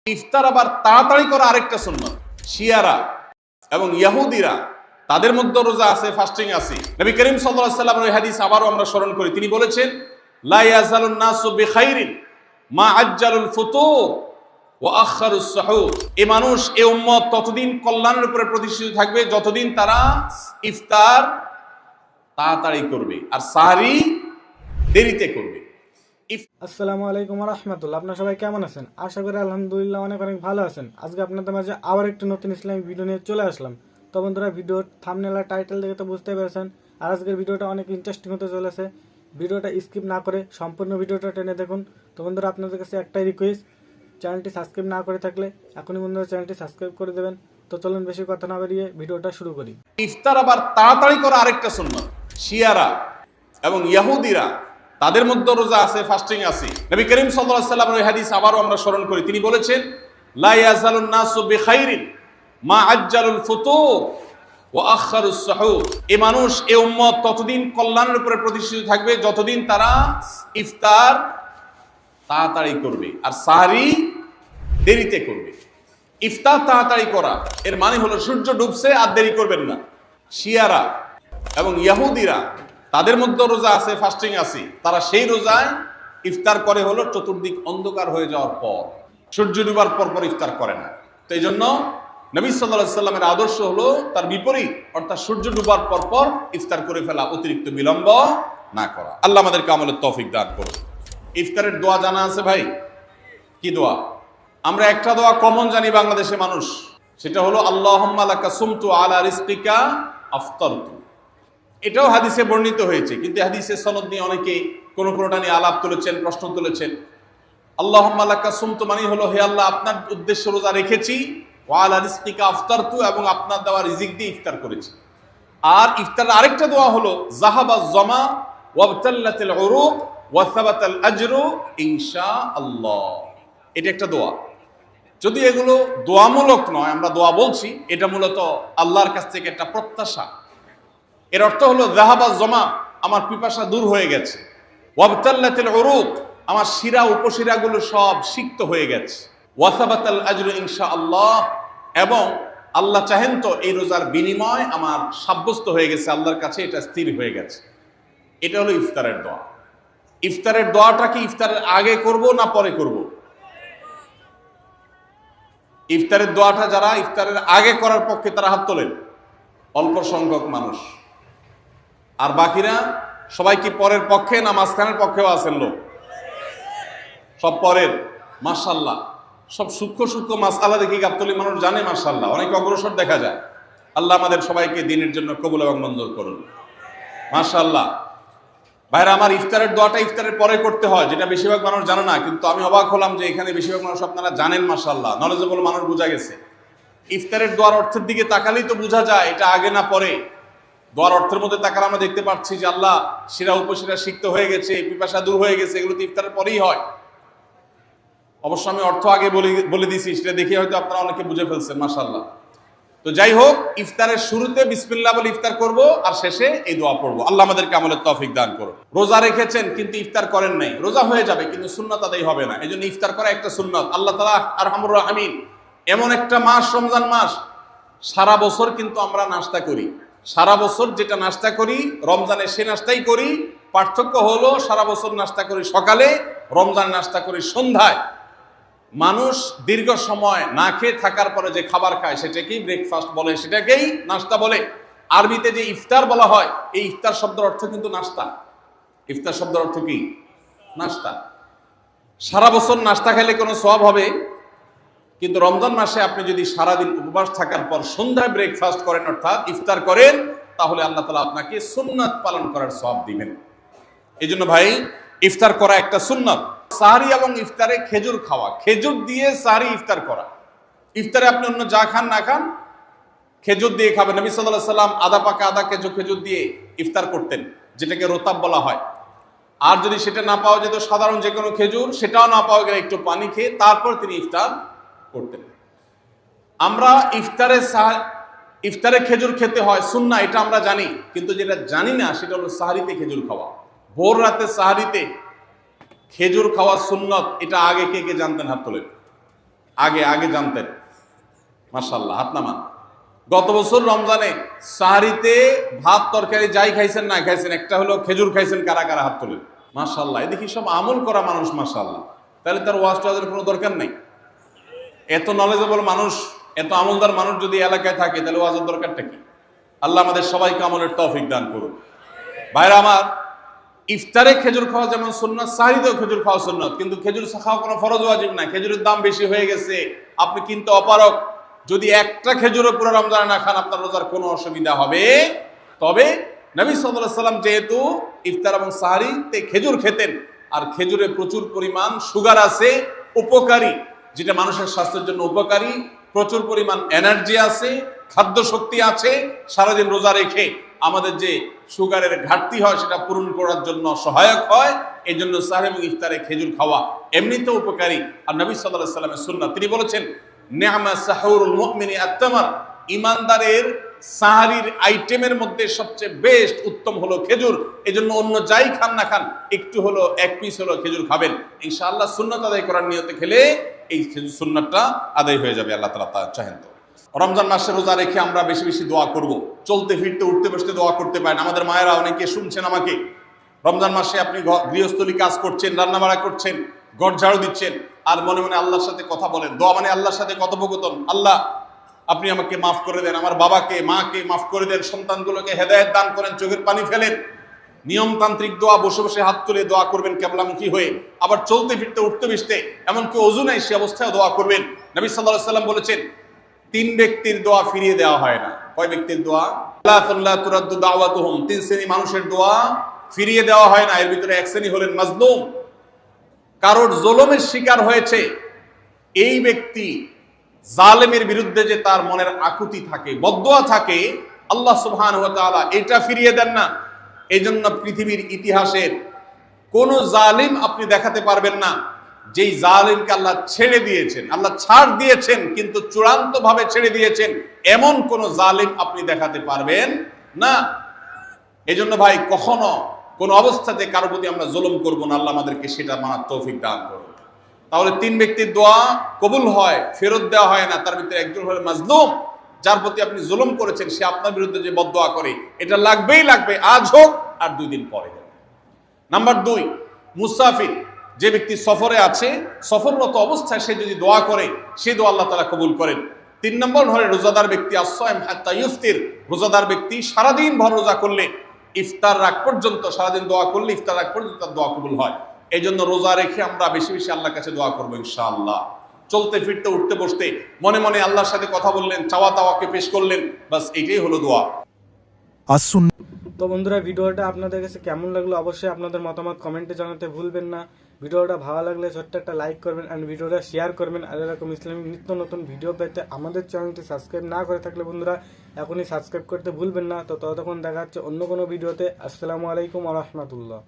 ইফতার আবার তাড়াতাড়ি করা আরেকটা সুন্নাত। শিয়ারা এবং ইহুদিরা তাদের মধ্যে রোজা আছে, ফাস্টিং আছে। নবী করিম সাল্লাল্লাহু আলাইহি ওয়াসাল্লামের ওই হাদিস আবারও আমরা স্মরণ করি। তিনি বলেছেন, লা ইয়াজালুন নাসু বিখাইরিন মা আজ্জালুল ফুতুর ওয়া আখারুস সুহুর। এই মানুষ, এই উম্মত ততদিন কল্যাণের উপরে প্রতিষ্ঠিত থাকবে যতদিন তারা ইফতার তাড়াতাড়ি করবে আর সাহরি দেরিতে করবে। আসসালামু আলাইকুম ওয়া রাহমাতুল্লাহ। আপনারা সবাই কেমন আছেন? আশা করি আলহামদুলিল্লাহ অনেক ভালো আছেন। আজকে আপনাদের মাঝে আবার একটি নতুন ইসলামিক ভিডিও নিয়ে চলে আসলাম। তো বন্ধুরা, ভিডিওর থাম্বনেল আর টাইটেল দেখে তো বুঝতে পেরেছেন আর আজকের ভিডিওটা অনেক ইন্টারেস্টিং হতে চলেছে। ভিডিওটা স্কিপ না করে সম্পূর্ণ ভিডিওটা টেনে দেখুন। তো বন্ধুরা, আপনাদের কাছে একটাই রিকোয়েস্ট, চ্যানেলটি সাবস্ক্রাইব না করে থাকলে এখনই বন্ধুরা চ্যানেলটি সাবস্ক্রাইব করে দেবেন। তো চলুন বেশি কথা না বাড়িয়ে ভিডিওটা শুরু করি। ইফতার আবার তাড়াতাড়ি করা আরেকটা সুন্নাত। শিয়ারা এবং ইহুদিরা তাদের মধ্যে রোজা আছে, ফাস্টিং আছে। নবী করিম সাল্লাল্লাহু আলাইহি ওয়াসাল্লামের ওই হাদিস আবারও আমরা স্মরণ করি। তিনি বলেছেন, লা ইয়াজালুন নাসু বিখাইরিন মা আজ্জালুল ফুতুর ওয়া আখারুস সুহুর। এই মানুষ, এই উম্মত ততদিন কল্যাণের উপরে প্রতিষ্ঠিত থাকবে যতদিন তারা ইফতার তাড়াতাড়ি করবে আর সাহরি দেরিতে করবে। ইফতার তাড়াতাড়ি করা এর মানে হলো সূর্য ডুবছে আর দেরি করবেন না। শিয়ারা এবং ইহুদিরা তাদের মধ্যে রোজা আছে, ফাস্টিং আছে। তারা সেই রোজায় ইফতার করে হলো চতুর্দিক অন্ধকার হয়ে যাওয়ার পর, সূর্য ডুবার পর পর ইফতার করে না। তো এই জন্য নবী সাল্লাল্লাহু আলাইহি সাল্লামের আদর্শ হলো তার বিপরীত, অর্থাৎ সূর্য ডুবার পর পর ইফতার করে ফেলা, অতিরিক্ত বিলম্ব না করা। আল্লাহ আমাদেরকে আমলের তৌফিক দান করুন। ইফতারের দোয়া জানা আছে ভাই? কি দোয়া? আমরা একটা দোয়া কমন জানি বাংলাদেশের মানুষ, সেটা হলো আল্লাহুম্মা লাকা সুমতু আলা রিজকিকা আফতারতু। এটাও হাদিসে বর্ণিত হয়েছে, কিন্তু হাদিসের সনদ নিয়ে অনেকে কোনোটা নিয়ে আলাপ তুলেছেন, প্রশ্ন তুলেছেন। আল্লাহুম্মা লাকা সুমতু মানে হলো, হে আল্লাহ, আপনার উদ্দেশ্যে রোজা রেখেছি, ওয়া আলা রিজকিকা আফতারতু, এবং আপনার দেওয়া রিজিক দিয়ে ইফতার করেছি। আর ইফতারের আরেকটা দোয়া হলো যাহাবাজ জামা ওয়াবতাল্লাতিল উরুক ওয়া সাবাতাল আজরু ইনশাআল্লাহ। এটা একটা দোয়া। যদি এগুলো দোয়ামূলক নয়, আমরা দোয়া বলছি, এটা মূলত আল্লাহর কাছ থেকে একটা প্রত্যাশা। এর অর্থ হলো যাহাবাজ জামা, আমার পিপাসা দূর হয়ে গেছে। ওয়াবতাল্লাতিল উরুক, আমার শিরা উপশিরাগুলো সব সিক্ত হয়ে গেছে। ওয়া সাবাতাল আজরু ইনশাআল্লাহ, এবং আল্লাহ চাহেন তো এই রোজার বিনিময় আমার সাব্যস্ত হয়ে গেছে আল্লাহর কাছে, এটা স্থির হয়ে গেছে। এটা হলো ইফতারের দোয়া। ইফতারের দোয়াটা কি ইফতারের আগে করব না পরে করব? ইফতারের দোয়াটা যারা ইফতারের আগে করার পক্ষে তারা হাত তোলেন, অল্প সংখ্যক মানুষ। আর বাকিরা সবাই কি পরের পক্ষে না মাঝখানের পক্ষেও আছেন লোক? সব পরের। মাশাআল্লাহ, সব সূক্ষ্ম সূক্ষ্ম মাসআলা দেখি গাবতলী মানুষ জানে, মাশাআল্লাহ, অনেক অগ্রসর দেখা যায়। আল্লাহ আমাদের সবাইকে দ্বীনের জন্য কবুল এবং মঞ্জুর করুন। মাশাআল্লাহ। ভাইরা আমার, ইফতারের দোয়াটা ইফতারের পরে করতে হয়, যেটা বেশিরভাগ মানুষ জানে না। কিন্তু আমি অবাক হলাম যে এখানে বেশিরভাগ মানুষ আপনারা জানেন, মাশাআল্লাহ, নলেজেবল মানুষ, বোঝা গেছে। ইফতারের দোয়ার অর্থের দিকে তাকালেই তো বোঝা যায় এটা আগে না পরে। দোয়ার অর্থের মধ্যে তাকালে আমরা দেখতে পাচ্ছি যে আল্লাহ শিরা উপশিরা সিক্ত হয়ে গেছে, পিপাসা দূর হয়ে গেছে, এগুলো তো ইফতারের পরেই হয়। অবশ্য আমি অর্থ আগে বলে দিয়েছি, সেটা দেখে হয়তো আপনারা অনেকে বুঝে ফেলছেন, মাশাআল্লাহ। তো যাই হোক, ইফতারের শুরুতে বিসমিল্লাহ বলে ইফতার করব আর শেষে এই দোয়া পড়বো। আল্লাহ আমাদেরকে আমলের তৌফিক দান করুন। রোজা রেখেছেন কিন্তু ইফতার করেন নাই, রোজা হয়ে যাবে কিন্তু সুন্নাত আদায় হবে না। এই জন্য ইফতার করা একটা সুন্নাত। আল্লাহ তাআলা আরহামুর রাহিমিন, এমন একটা মাস রমজান মাস, সারা বছর কিন্তু আমরা নাস্তা করি। সারা বছর যেটা নাস্তা করি রমজানে সে নাস্তাই করি। পার্থক্য হলো সারা বছর নাস্তা করি সকালে, রমজান নাস্তা করি সন্ধ্যায়। মানুষ দীর্ঘ সময় না খেয়ে থাকার পরে যে খাবার খায় সেটাকেই ব্রেকফাস্ট বলে, সেটাকেই নাস্তা বলে। আরবিতে যে ইফতার বলা হয়, এই ইফতার শব্দের অর্থ কিন্তু নাস্তা। ইফতার শব্দের অর্থ কি? নাস্তা। সারা বছর নাস্তা খেলে কোনো সওয়াব হবে, কিন্তু রমজান মাসে আপনি যদি সারাদিন উপবাস থাকার পর সন্ধ্যায় ব্রেকফাস্ট করেন, অর্থাৎ ইফতার করেন, তাহলে আল্লাহ তাআলা আপনাকে সুন্নাত পালন করার সওয়াব দিবেন। এই জন্য ভাই, ইফতার করা একটা সুন্নাত। সাহরি এবং ইফতারে খেজুর খাওয়া, খেজুর দিয়ে সাহরি ইফতার করা। ইফতারে আপনি অন্য যা খান না খান, খেজুর দিয়ে খাবেন। নবী সাল্লাল্লাহু আলাইহি সাল্লাম আদা পাকা আদা খেজুর দিয়ে ইফতার করতেন, যেটাকে রোতাব বলা হয়। আর যদি সেটা না পাওয়া যেত, সাধারণ যে কোনো খেজুর, সেটাও না পাওয়া গেলে একটু পানি খেয়ে তারপর তিনি ইফতার করতেন। আমরা ইফতারে খেজুর খেতে হয় সুন্নাহ, এটা আমরা জানি, কিন্তু যেটা জানি না সেটা হলো সাহরিতে খেজুর খাওয়া। ভোর রাতে সাহরিতে খেজুর খাওয়া সুন্নত, এটা আগে কে কে জানতেন? হাত তোলেন। আগে আগে জানতেন। মাশাআল্লাহ, হাত নামান। গত বছর রমজানে সাহারিতে ভাত তরকারি যাই খাইছেন না খাইছেন, একটা হলো খেজুর খাইছেন, কারা কারা হাত তোলেন? মাশাআল্লাহ, এদিকে সব আমল করা মানুষ, মাশাআল্লাহ। তাহলে তার ওয়াজ টোয়াজের কোনো দরকার নেই। এত নলেজেবল মানুষ, এত আমলদার মানুষ যদি এলাকায় থাকে, তাহলে ওয়াজের দরকারটা কি? আল্লাহ আমাদের সবাইকে আমলের তৌফিক দান করুন। ভাইরা আমার, ইফতারে খেজুর খাওয়া যেমন সুন্নাত, সাহরিতেও খেজুর খাওয়া সুন্নাত, কিন্তু খেজুর খাওয়া কোনো ফরজ ওয়াজিব না। খেজুরের দাম বেশি হয়ে গেছে, আপনি কিনতে অপারগ। যদি একটা খেজুরও পুরো রমজানে না খান, আপনার রোজার কোনো অসুবিধা হবে। তবে নবী সাল্লাল্লাহু আলাইহি ওয়াসাল্লাম যেহেতু ইফতার এবং সাহরিতে খেজুর খেতেন, আর খেজুরে প্রচুর পরিমাণ সুগার আছে, উপকারী, যেটা মানুষের স্বাস্থ্যের জন্য উপকারী, প্রচুর পরিমাণ এনার্জি আছে, খাদ্য শক্তি আছে, সারাদিন রোজা রেখে আমাদের যে সুগারের ঘাটতি হয় সেটা পূরণ করার জন্য সহায়ক হয়। এই জন্য সাহরি এবং ইফতারে খেজুর খাওয়া এমনিতেও উপকারী। আর নবী সাল্লাল্লাহু আলাইহি ওয়াসাল্লামের সুন্নাত, তিনি বলেছেন, নি'মা সাহুরুল মুমিনি আত-তামার, ইমানদারের সাহারির আইটেমের মধ্যে সবচেয়ে বেস্ট উত্তম হলো খেজুর। এই জন্য অন্য যাই খান না খান, একটু হলো, এক পিস হলো খেজুর খাবেন। ইনশাআল্লাহ সুন্নাত আদায় করার নিয়তে খেলে এই খেজুর সুন্নাতটা আদায় হয়ে যাবে। আল্লাহ তাআলা তা চাহেন। তো রমজান মাসে রোজা রেখে আমরা বেশি বেশি দোয়া করব। চলতে ফিরতে উঠতে বসতে দোয়া করতে পারেন। আমাদের মায়েরা অনেকে শুনছেন আমাকে, রমজান মাসে আপনি গৃহস্থলী কাজ করছেন, রান্নাবাড়া করছেন, ঘর ঝাড়ু দিচ্ছেন, আর মনে মনে আল্লাহর সাথে কথা বলেন। দোয়া মানে আল্লাহর সাথে কথোপকথন। আল্লাহ, আপনি আমাকে মাফ করে দেন, আমার বাবাকে মাকে মাফ করে দেন, সন্তানগুলোকে হেদায়েত দান করেন, চোখের পানি ফেলেন। নিয়মতান্ত্রিক দোয়া, বসে বসে হাত তুলে দোয়া করবেন কেবলামুখী হয়ে। আবার চলতে ফিরতে উঠতে বসতে, এমনকি ওযু নাই সে অবস্থায় দোয়া করবেন। নবী সাল্লাল্লাহু আলাইহি ওয়াসাল্লাম বলেছেন, 3 ব্যক্তির দোয়া ফিরিয়ে দেওয়া হয় না। কয় ব্যক্তির দোয়া? লা তুরাদ্দু দাওয়াতুহুম, 3 শ্রেণী মানুষের দোয়া ফিরিয়ে দেওয়া হয় না। এর ভিতরে এক শ্রেণী হলেন মাজলুম, কারোর জুলুমের শিকার হয়েছে। এই ব্যক্তি জালেমের বিরুদ্ধে যে তার মনের আকুতি থাকে, বদদোয়া থাকে, আল্লাহ সুবহানাহু ওয়া তাআলা এটা ফিরিয়ে দেন না। এই জন্য পৃথিবীর ইতিহাসের কোন জালিম আপনি দেখাতে পারবেন না যেই জালিমকে আল্লাহ ছেড়ে দিয়েছেন, আল্লাহ ছাড় দিয়েছেন কিন্তু চূড়ান্ত ভাবে ছেড়ে দিয়েছেন, এমন কোন জালিম আপনি দেখাতে পারবেন না। এই জন্য ভাই, কখনো কোন অবস্থাতে কারো প্রতি আমরা জুলুম করব না। আল্লাহ আমাদেরকে সেটা মানার তৌফিক দান করুন। তাহলে 3 ব্যক্তির দোয়া কবুল হয়, ফেরত দেওয়া হয় না। তার ভিতরে একজন হলো মাজলুম, যার প্রতি আপনি জুলুম করেছেন, সে আপনার বিরুদ্ধে যে বদদোয়া করে, এটা লাগবেই লাগবে, আজ হোক আর 2 দিন পরে হোক। নাম্বার 2, মুসাফির, যে ব্যক্তি সফরে আছে, সফররত অবস্থায় সে যদি দোয়া করে, সে দোয়া আল্লাহ তাআলা কবুল করেন। 3 নম্বর হলো রোজাদার ব্যক্তি, as-সাইম হাত্তা ইফতির, রোজাদার ব্যক্তি সারাদিন ভর রোজা করলে, ইফতার রাগ পর্যন্ত সারাদিন দোয়া করলে ইফতার রাগ পর্যন্ত তার দোয়া কবুল হয়। এই জন্য রোজা রেখে আমরা বেশি বেশি আল্লাহর কাছে দোয়া করবো ইনশাআল্লাহ। চলতে ফিরতে উঠতে বসতে মনে মনে আল্লাহর সাথে কথা বললেন, চাওয়া তাওয়াকে পেশ করলেন, বাস এটাই হলো দোয়া। তো বন্ধুরা, ভিডিওটা আপনাদের কাছে কেমন লাগলো অবশ্যই আপনাদের মতামত কমেন্টে জানাতে ভুলবেন না। ভিডিওটা ভালো লাগলে ছোট্ট একটা লাইক করবেন এন্ড ভিডিওটা শেয়ার করবেন। আর এরকম ইসলামিক নিত্য নতুন ভিডিও পেতে আমাদের চ্যানেলটি সাবস্ক্রাইব না করে থাকলে বন্ধুরা এখনই সাবস্ক্রাইব করতে ভুলবেন না। তো ততক্ষণ দেখা হচ্ছে অন্য কোনো ভিডিওতে। আসসালামু আলাইকুম ওয়া রাহমাতুল্লাহ।